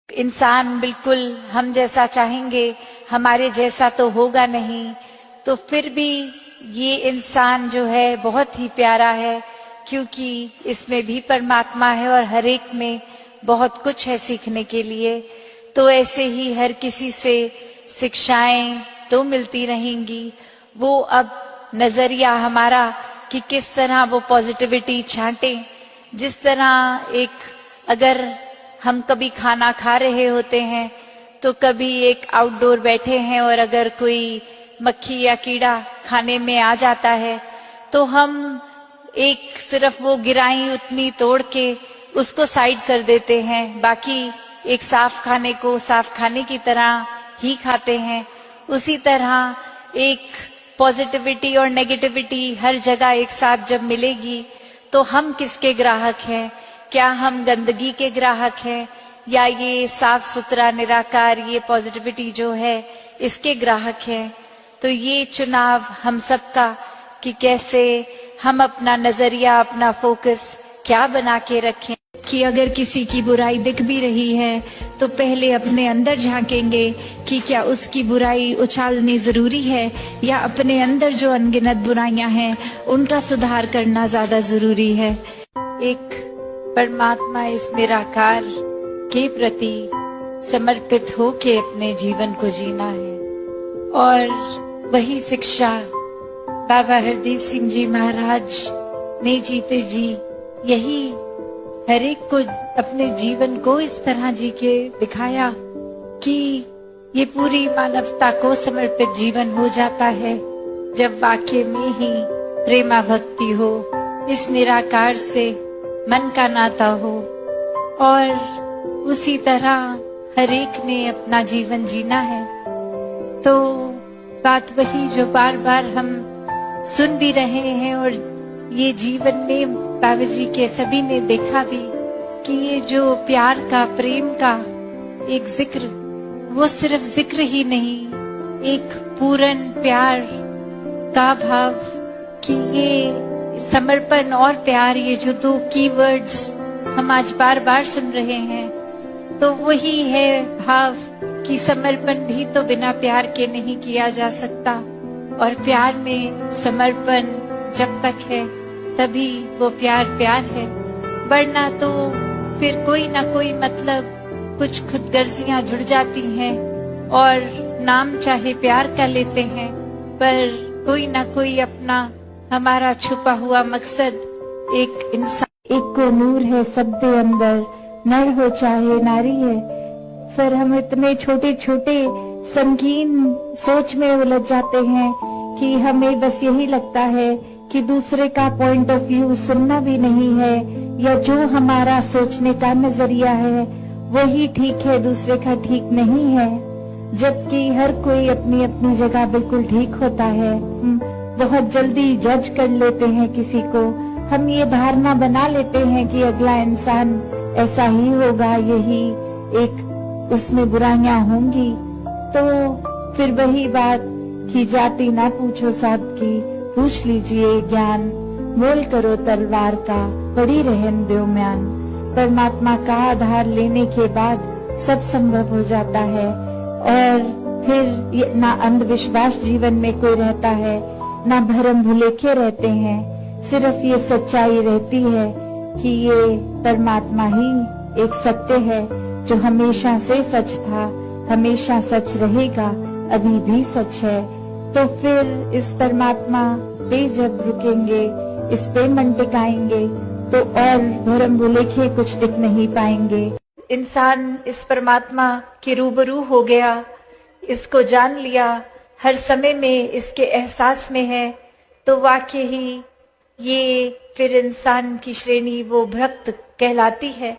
इंसान बिल्कुल हम जैसा चाहेंगे हमारे जैसा तो होगा नहीं, तो फिर भी ये इंसान जो है बहुत ही प्यारा है, क्योंकि इसमें भी परमात्मा है और हर एक में बहुत कुछ है सीखने के लिए। तो ऐसे ही हर किसी से शिक्षाएं तो मिलती रहेंगी। वो अब नजरिया हमारा कि किस तरह वो पॉजिटिविटी छांटे। जिस तरह एक अगर हम कभी खाना खा रहे होते हैं तो कभी एक आउटडोर बैठे हैं और अगर कोई मक्खी या कीड़ा खाने में आ जाता है तो हम एक सिर्फ वो गिराई उतनी तोड़ के उसको साइड कर देते हैं, बाकी एक साफ खाने को साफ खाने की तरह ही खाते हैं। उसी तरह एक पॉजिटिविटी और नेगेटिविटी हर जगह एक साथ जब मिलेगी तो हम किसके ग्राहक हैं? क्या हम गंदगी के ग्राहक हैं या ये साफ सुथरा निराकार ये पॉजिटिविटी जो है इसके ग्राहक हैं? तो ये चुनाव हम सबका कि कैसे हम अपना नजरिया अपना फोकस क्या बना के रखें कि अगर किसी की बुराई दिख भी रही है तो पहले अपने अंदर झांकेंगे कि क्या उसकी बुराई उछालनी जरूरी है या अपने अंदर जो अनगिनत बुराइयां हैं उनका सुधार करना ज्यादा जरूरी है। एक परमात्मा इस निराकार के प्रति समर्पित होके अपने जीवन को जीना है और वही शिक्षा बाबा हरदीप सिंह जी महाराज ने जीते जी यही हर एक को अपने जीवन को इस तरह जी के दिखाया कि ये पूरी मानवता को समर्पित जीवन हो जाता है जब वाक्य में ही प्रेमा भक्ति हो, इस निराकार से मन का नाता हो। और उसी तरह हर एक ने अपना जीवन जीना है। तो बात वही जो बार बार हम सुन भी रहे हैं और ये जीवन में बाबा जी के सभी ने देखा भी कि ये जो प्यार का प्रेम का एक जिक्र, वो सिर्फ जिक्र ही नहीं, एक पूर्ण प्यार का भाव कि ये समर्पण और प्यार, ये जो दो कीवर्ड्स हम आज बार बार सुन रहे हैं, तो वही है भाव कि समर्पण भी तो बिना प्यार के नहीं किया जा सकता और प्यार में समर्पण जब तक है तभी वो प्यार प्यार है, वरना तो फिर कोई ना कोई मतलब कुछ खुदगर्जियां जुड़ जाती हैं और नाम चाहे प्यार का लेते हैं पर कोई ना कोई अपना हमारा छुपा हुआ मकसद एक इंसान एक को नूर है सबके अंदर, नर हो चाहे नारी है। सर हम इतने छोटे छोटे संगीन सोच में उलझ जाते हैं कि हमें बस यही लगता है कि दूसरे का पॉइंट ऑफ व्यू सुनना भी नहीं है या जो हमारा सोचने का नजरिया है वही ठीक है, दूसरे का ठीक नहीं है, जबकि हर कोई अपनी अपनी जगह बिल्कुल ठीक होता है। बहुत जल्दी जज कर लेते हैं किसी को, हम ये धारणा बना लेते हैं कि अगला इंसान ऐसा ही होगा, यही एक उसमें बुराइयां होंगी। तो फिर वही बात कि जाति ना पूछो साथ की, पूछ लीजिए ज्ञान, मोल करो तलवार का, पड़ी रहन दो म्यान। परमात्मा का आधार लेने के बाद सब संभव हो जाता है और फिर ना अंधविश्वास जीवन में कोई रहता है, ना भरम भुलेखे रहते हैं, सिर्फ ये सच्चाई रहती है कि ये परमात्मा ही एक सत्य है जो हमेशा से सच था, हमेशा सच रहेगा, अभी भी सच है। तो फिर इस परमात्मा पे जब रुकेंगे, इस पे मन टिकाएंगे तो और भरम भुलेखे कुछ टिक नहीं पाएंगे। इंसान इस परमात्मा के रूबरू हो गया, इसको जान लिया, हर समय में इसके एहसास में है, तो वाकई ही ये फिर इंसान की श्रेणी वो भक्त कहलाती है।